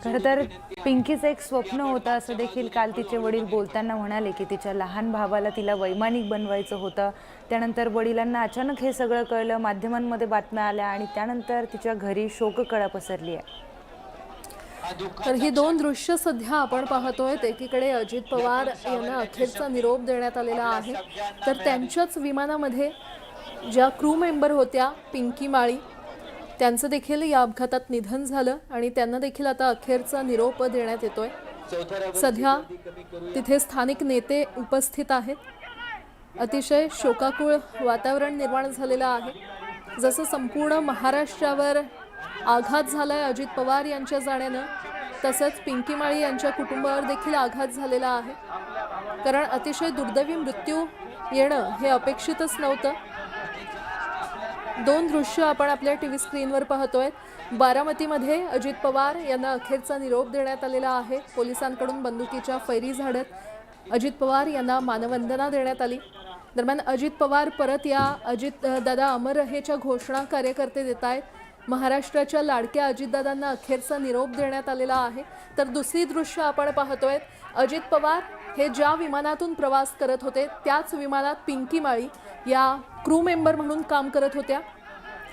खरं तर पिंकीचं एक स्वप्न होतं असं देखील काल तिचे वडील बोलताना म्हणाले की तिच्या लहान भावाला तिला वैमानिक बनवायचं होतं। त्यानंतर वडिलांना अचानक हे सगळं कळलं, माध्यमांमध्ये बातम्या आल्या आणि त्यानंतर तिच्या घरी शोककळा पसरली आहे। तर ही दोन दृश्य सध्या आपण पाहतोय। एकीकडे अजित पवार यांना अखेरचा निरोप देण्यात आलेला आहे, तर त्यांच्याच विमानामध्ये ज्या क्रू मेंबर होत्या पिंकी माळी, त्यांचं देखील या अपघातात निधन झालं आणि त्यांना देखील आता अखेरचा निरोप देण्यात येतोय। सध्या तिथे स्थानिक नेते उपस्थित आहेत। अतिशय शोकाकुळ वातावरण निर्माण झालेलं आहे। जसं संपूर्ण महाराष्ट्रावर आघात झालाय अजित पवार यांच्या जाण्यानं, तसंच पिंकी माळी यांच्या कुटुंबावर देखील आघात झालेला आहे। कारण अतिशय दुर्दैवी मृत्यू येणं हे अपेक्षितच नव्हतं। दोन दृश्य आपण आपल्या टीव्ही स्क्रीनवर पाहतोय। बारामतीमध्ये अजित पवार यांना अखेरचा निरोप देण्यात आलेला आहे। पोलिसांकडून बंदुकीच्या फैरी झाडत अजित पवार यांना मानवंदना देण्यात आली। दरम्यान अजित पवार परत या, अजित दादा अमर रहेच्या घोषणा कार्यकर्ते देत आहेत। महाराष्ट्राच्या लाडक्या अजितदादांना अखेरचा निरोप देण्यात आलेला आहे। तर दुसरी दृश्य आपण पाहतोय, अजित पवार हे ज्या विमानातून प्रवास करत होते त्याच विमानात पिंकी माळी या क्रू मेंबर म्हणून काम करत होत्या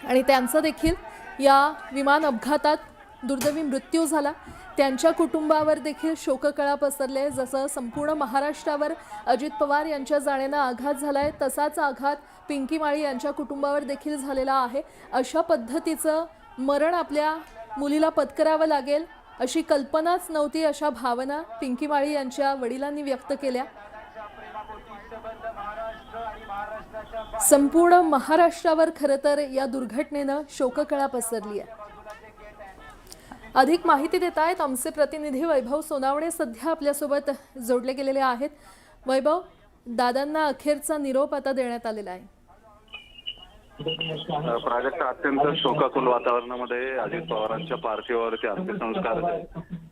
आणि त्यांचा देखील या विमान अपघातात दुर्दैवी मृत्यू झाला। त्यांच्या कुटुंबावर देखील शोककळा पसरले। जसं संपूर्ण महाराष्ट्रावर अजित पवार यांच्या जाण्यानं आघात झालाय, तसाच आघात पिंकी माळी यांच्या कुटुंबावर देखील झालेला आहे। अशा पद्धतीचं मरण आपल्या मुलीला पत्करावं लागेल अशी कल्पनाच नव्हती, अशा भावना पिंकी माळी यांच्या वडिलांनी व्यक्त केल्या। संपूर्ण महाराष्ट्रावर खरं तर या दुर्घटनेनं शोककळा पसरली आहे। अधिक माहिती देत आहेत आमचे प्रतिनिधी वैभव सोनावणे, सध्या आपल्यासोबत जोडले गेलेले आहेत। वैभव, दादांना अखेरचा निरोप आता देण्यात आलेला आहे। प्राजक्ता, अत्यंत शोकाकुल वातावरणामध्ये अजित पवारांच्या पार्थिवावरती अंत्यसंस्कार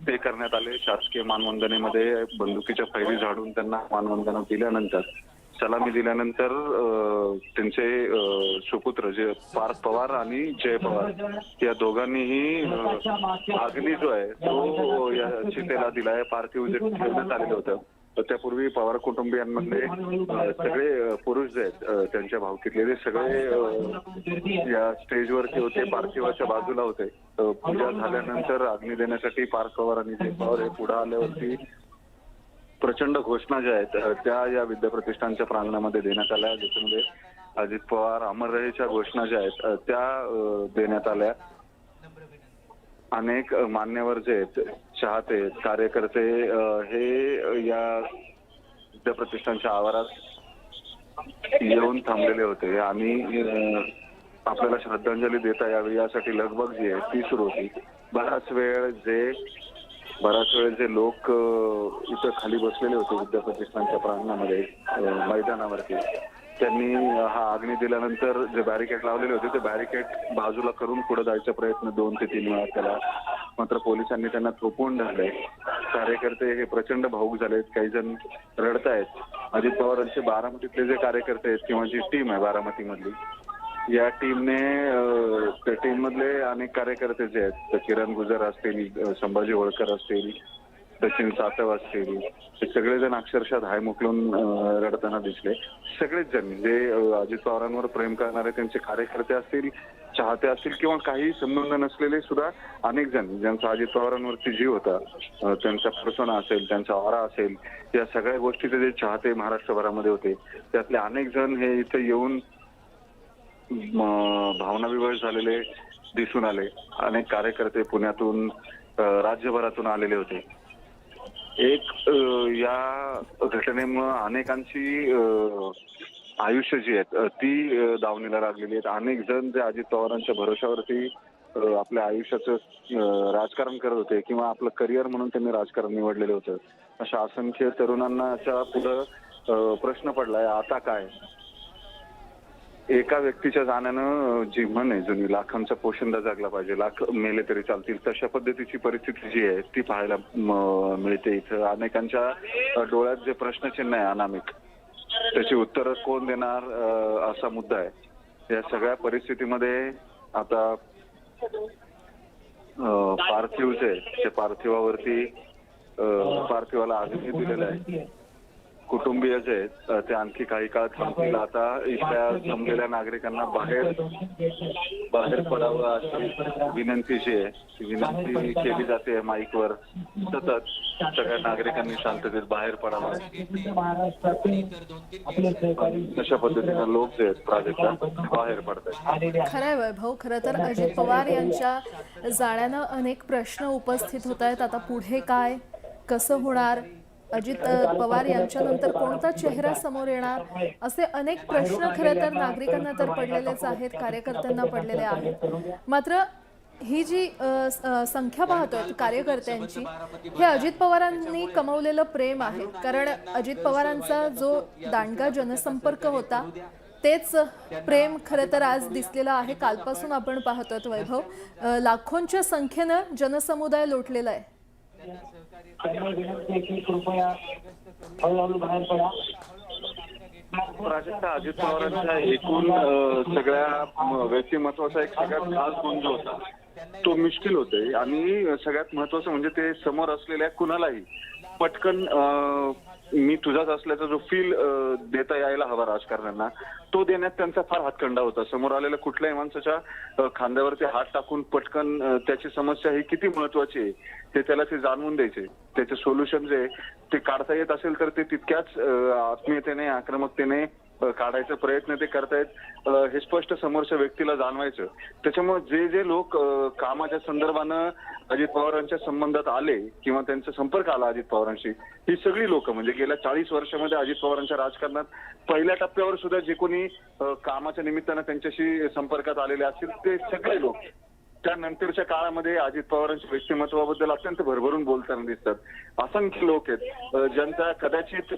ते करण्यात आले। शासकीय मानवंदनेमध्ये बंदुकीच्या फैरी झाडून त्यांना मानवंदना दिल्यानंतर, सलामी दिल्यानंतर त्यांचे सुपुत्र जे पार्थ पवार आणि जय पवार या दोघांनीही अग्नी जो आहे तो या चितेला दिलाय। पार्थिव जे ठेवण्यात आलेलं होतं, तर त्यापूर्वी पवार कुटुंबियांमधले सगळे पुरुष जे आहेत त्यांच्या भावकीतले ते सगळे या स्टेजवरती होते, पार्थिवाच्या बाजूला होते। पूजा झाल्यानंतर अग्नी देण्यासाठी पार्थ पवार आणि जय पवार हे पुढे आल्यावरती प्रचंड घोषणा ज्या आहेत त्या या विद्याप्रतिष्ठानच्या प्रांगणामध्ये देण्यात आल्या, ज्याच्यामध्ये अजित पवार अमर रहेच्या घोषणा ज्या आहेत त्या देण्यात आल्या। अनेक मान्यवर जे आहेत, चाहते, कार्यकर्ते हे या विद्याप्रतिष्ठानच्या आवारात येऊन थांबलेले होते आणि आपल्याला श्रद्धांजली देता यावी यासाठी लगबग जी आहे ती सुरू होती। बराच वेळ जे लोक इथं खाली बसलेले होते विद्याप्रतिष्ठानच्या प्रांगणामध्ये मैदानावरती, त्यांनी हा अग्नी दिल्यानंतर जे बॅरिकेड लावलेले होते ते बॅरिकेड बाजूला करून पुढे जायचा प्रयत्न 2 ते 3 वेळा केला, मात्र पोलिसांनी त्यांना थोपवून धरले। कार्यकर्ते हे प्रचंड भावूक झालेत, काही जण रडतायत। अजित पवारांचे बारामतीतले जे कार्यकर्ते आहेत किंवा जी टीम आहे बारामतीमधली, या त्या टीम मधले अनेक कार्यकर्ते जे आहेत, किरण गुजर असतील, संभाजी होळकर असतील, सचिन सातव असतील, हे सगळेजण अक्षरशः धाय मोकलून रडताना दिसले। सगळेच जण जे अजित पवारांवर प्रेम करणारे त्यांचे कार्यकर्ते असतील, चाहते असतील किंवा काही संबंध नसलेले सुद्धा अनेक जण ज्यांचा अजित पवारांवरती जीव होता, त्यांचा पर्सोना असेल, त्यांचा ऑरा असेल, या सगळ्या गोष्टीचे जे चाहते महाराष्ट्रभरामध्ये होते, त्यातले अनेक जण हे इथे येऊन भावनाविवश झालेले दिसून आले। अनेक कार्यकर्ते पुण्यातून, राज्यभरातून आलेले होते। या घटनेमुळे अनेकांची आयुष्य जी आहेत ती दावणीला लागलेली आहेत। अनेक जण जे अजित पवारांच्या भरोशावरती आपल्या आयुष्याचं राजकारण करत होते किंवा आपलं करिअर म्हणून त्यांनी राजकारण निवडलेलं होतं, अशा असंख्य तरुणांना पुढं प्रश्न पडलाय, आता काय? एका व्यक्तीच्या जाण्यानं जी म्हण आहे जुनी, लाखांचा पोशिंदा जगला पाहिजे, लाख मेले तरी चालतील, तशा पद्धतीची परिस्थिती जी आहे ती पाहायला मिळते इथं। अनेकांच्या डोळ्यात जे प्रश्नचिन्ह आहे अनामिक, त्याची उत्तरं कोण देणार असा मुद्दा आहे। या सगळ्या परिस्थितीमध्ये आता पार्थिव जे ते पार्थिवावरती पार्थिवाला अग्नी दिलेला आहे. कुटुंबीय जे आहेत ते आणखी काही काळ थांबतील. आता इथल्या जमलेल्या नागरिकांना बाहेर पडावं अशी विनंती जी आहे ती विनंती केली जाते माईकवर. सतत सगळ्या नागरिकांनी शांततेत बाहेर पडावं अशा पद्धतीने लोक जे आहेत प्राजक्ता बाहेर पडतात. खरंय वैभव, खरं तर अजित पवार यांच्या जाण्यानं अनेक प्रश्न उपस्थित होत आहेत. आता पुढे काय, कसं होणार, अजित पवार यांच्यानंतर कोणता चेहरा समोर येणार, असे अनेक प्रश्न खरं तर नागरिकांना तर पडलेलेच आहेत, कार्यकर्त्यांना पडलेले आहेत. मात्र ही जी संख्या पाहतोय कार्यकर्त्यांची, हे अजित पवारांनी कमवलेलं प्रेम आहे. कारण अजित पवारांचा जो दांडगा जनसंपर्क होता तेच प्रेम खरं तर आज दिसलेलं आहे. कालपासून आपण पाहतोय वैभव, लाखोंच्या संख्येनं जनसमुदाय लोटलेला आहे. प्राजक्ता, अजित पवारांच्या एकूण सगळ्या व्यक्तिमत्वाचा एक सगळ्यात खास गुण जो होता तो मिश्किल होते. आणि सगळ्यात महत्वाचं म्हणजे ते समोर असलेल्या कुणालाही पटकन मी तुझाच असल्याचा जो फील देता यायला हवा राजकारण्यांना, तो देण्यात त्यांचा फार हातखंडा होता. समोर आलेल्या कुठल्याही माणसाच्या खांद्यावरती हात टाकून पटकन त्याची समस्या ही किती महत्वाची आहे ते त्याला ते जाणवून द्यायचे. त्याचे सोल्युशन जे ते काढता येत असेल तर ते तितक्याच आत्मीयतेने, आक्रमकतेने काढायचा प्रयत्न ते करतायत हे स्पष्ट समोरच्या व्यक्तीला जाणवायचं. त्याच्यामुळे जे जे लोक कामाच्या संदर्भानं अजित पवारांच्या संबंधात आले किंवा त्यांचा संपर्क आला अजित पवारांशी, ही सगळी लोक म्हणजे गेल्या 40 वर्षामध्ये अजित पवारांच्या राजकारणात पहिल्या टप्प्यावर सुद्धा जे कोणी कामाच्या निमित्तानं त्यांच्याशी संपर्कात आलेले असतील ते सगळे लोक त्यानंतरच्या काळामध्ये अजित पवारांच्या व्यक्तिमत्वाबद्दल अत्यंत भरभरून बोलताना दिसतात. असंख्य लोक आहेत ज्यांचा कदाचित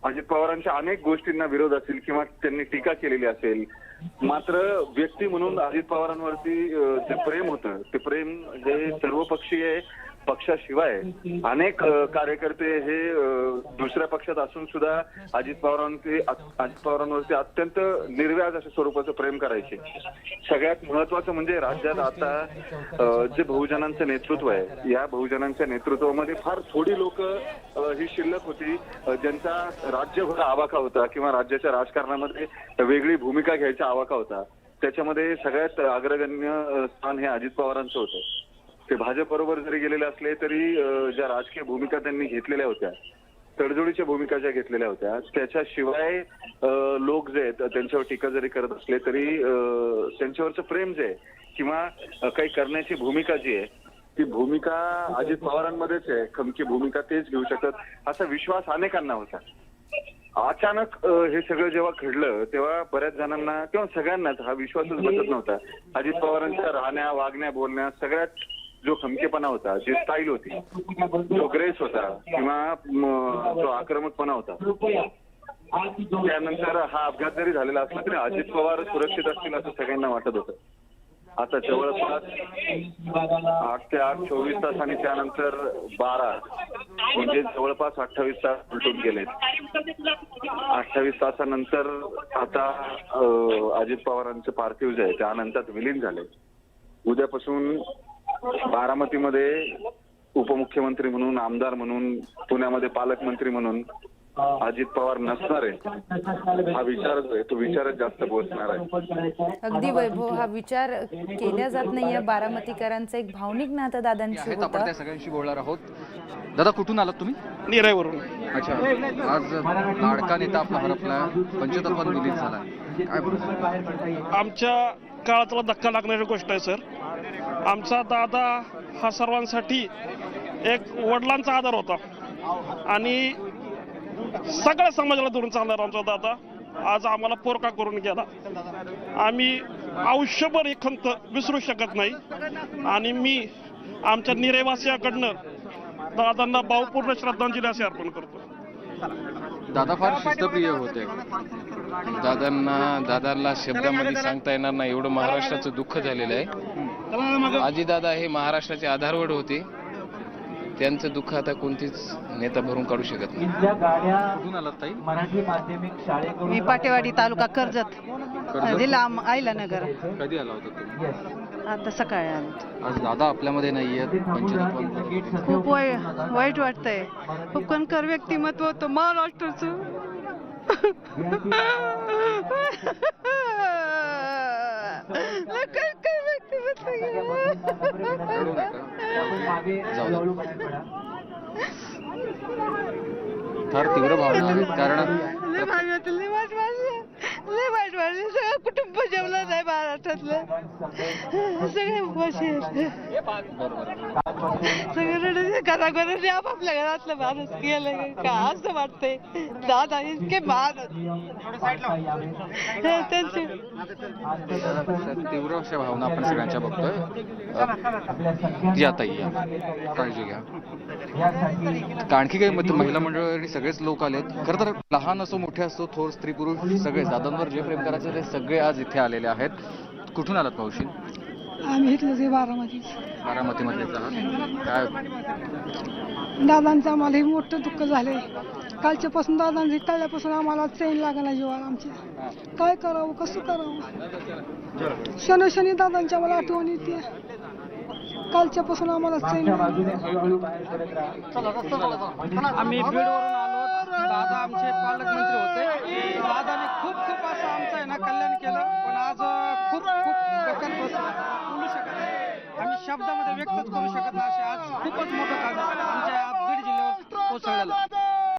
अजित पवारांच्या अनेक गोष्टींना विरोध असेल किंवा त्यांनी टीका केलेली असेल, मात्र व्यक्ती म्हणून अजित पवारांवरती जे प्रेम होतं ते प्रेम हे सर्वपक्षीय पक्षाशिवाय अनेक कार्यकर्ते हे दुसऱ्या पक्षात असून सुद्धा अजित पवारांवरती अत्यंत निर्व्याज अशा स्वरूपाचं प्रेम करायचे. सगळ्यात महत्वाचं म्हणजे राज्यात आता जे बहुजनांचं नेतृत्व आहे, या बहुजनांच्या नेतृत्वामध्ये फार थोडी लोक ही शिल्लक होती ज्यांचा राज्यभर आवाका होता किंवा राज्याच्या राजकारणामध्ये वेगळी भूमिका घ्यायचा आवाका होता. त्याच्यामध्ये सगळ्यात अग्रगण्य स्थान हे अजित पवारांचं होतं. ते भाजप बरोबर जरी गेलेले असले तरी ज्या राजकीय भूमिका त्यांनी घेतलेल्या होत्या, तडजोडीच्या भूमिका ज्या घेतलेल्या होत्या, त्याच्याशिवाय लोक जे आहेत त्यांच्यावर टीका जरी करत असले तरी त्यांच्यावरचं प्रेम जे आहे किंवा काही करण्याची भूमिका जी आहे ती भूमिका अजित पवारांमध्येच आहे. खमकी भूमिका तेच घेऊ शकतात असा विश्वास अनेकांना होता. अचानक हे सगळं जेव्हा घडलं तेव्हा बऱ्याच जणांना किंवा सगळ्यांनाच हा विश्वासच बसत नव्हता. अजित पवारांच्या राहण्या, वागण्या, बोलण्या सगळ्यात जो खमकेपणा होता, जी स्टाईल होती, जो ग्रेस होता किंवा जो आक्रमकपणा होता, त्यानंतर हा अपघात जरी झालेला असला तरी अजित पवार सुरक्षित असतील असं सगळ्यांना वाटत होतं. आता जवळपास 8 ते 8 24 तास आणि त्यानंतर 12 म्हणजे जवळपास 28 तास उलटून गेले. 28 तासानंतर आता अजित पवारांचे पार्थिव जे आहे ते अनंतात विलीन झाले. उद्यापासून बारामतीमध्ये उपमुख्यमंत्री म्हणून, आमदार म्हणून, पुण्यामध्ये पालकमंत्री म्हणून अजित पवार नसणार आहे हा विचार जो आहे तो विचारच जास्त बोलणार आहे. अगदी वैभव, हा विचार केला जात नाहीये. बारामतीकरांचं एक भावनिक नातं दादांशी आपण होतं. त्या सगळ्यांशी बोलणार आहोत. दादा, कुठून आलात तुम्ही? निराईवरून. अच्छा, आज लाडका नेता आपला हरपला, पंचतत्वात विलीन झाला, काय बोलणार? आमच्या काळातला धक्का लागणारी गोष्ट आहे सर. आमचा दादा हा सर्वांसाठी एक वडिलांचा आधार होता आणि सगळ्या समाजाला धरून चालणारा आमचा दादा आज आम्हाला पोरका करून गेला. आम्ही आयुष्यभर ही खंत विसरू शकत नाही आणि मी आमच्या निरेवासियाकडनं दादांना भावपूर्ण श्रद्धांजली असे अर्पण करतो. दादा फार शिस्तप्रिय होते. दादांना शब्दामध्ये सांगता येणार नाही एवढं महाराष्ट्राचं दुःख झालेलं आहे. आजीदादा हे महाराष्ट्राचे आधारवड होते. त्यांचं दुःख आता कोणतीच नेता भरून काढू शकत नाही. कुठून आलात ताई? मी पाटेवाडी, तालुका कर्जत, जिल्हा अहिलानगर. कधी आला होता तुम्ही? आता सकाळी आलो. आज दादा आपल्यामध्ये नाहीये. पंचतत्वांचं खूप वाईट वाटतंय. खूप कणखर व्यक्तिमत्व होतं महाराष्ट्राचं. कणखर व्यक्तिमत्व फार तीव्र भावना आहेत. कारण लय वाईट वाटलं. सगळं कुटुंब जेवलं नाही महाराष्ट्रातलं. सगळे उपाशी आहेत. सगळे रडत घराघराने आपापल्या घरातलं माणूस गेलं का असं वाटतंय. दादा इतके महान त्यांचे. तीव्र अशा भावना आपण सगळ्यांच्या बघतोय. या ताई या, काळजी घ्या. आणखी काही महिला मंडळ आणि सगळेच लोक आलेत. खरं तर लहान असो मोठे असो थोर स्त्री पुरुष सगळे दादांवर जे प्रेम करायचे ते सगळे आज इथे आलेले आहेत. कुठून आलात मावशी? आम्ही इथलं बारामतीमधलेच आहात. काय दादांचं आम्हाला मोठं दुःख झालंय. कालच्यापासून दादांची कळल्यापासून आम्हाला चैन लागला जीवाला आमच्या. काय करावं कसं करावं. शनी दादांची आम्हाला आठवण येते. कालच्यापासून आम्हाला चैन. आम्ही बीडवरून आलो. दादा आमचे पालकमंत्री होते. दादाने खूप असं आमचं आहे ना कल्याण केलं. पण आज खूप डोक्यात बोलू शकत नाही. आम्ही शब्दामध्ये व्यक्तच करू शकत नाही. असे आज खूपच मोठं काम आमच्या बीड जिल्ह्यावर कोसळलेलं.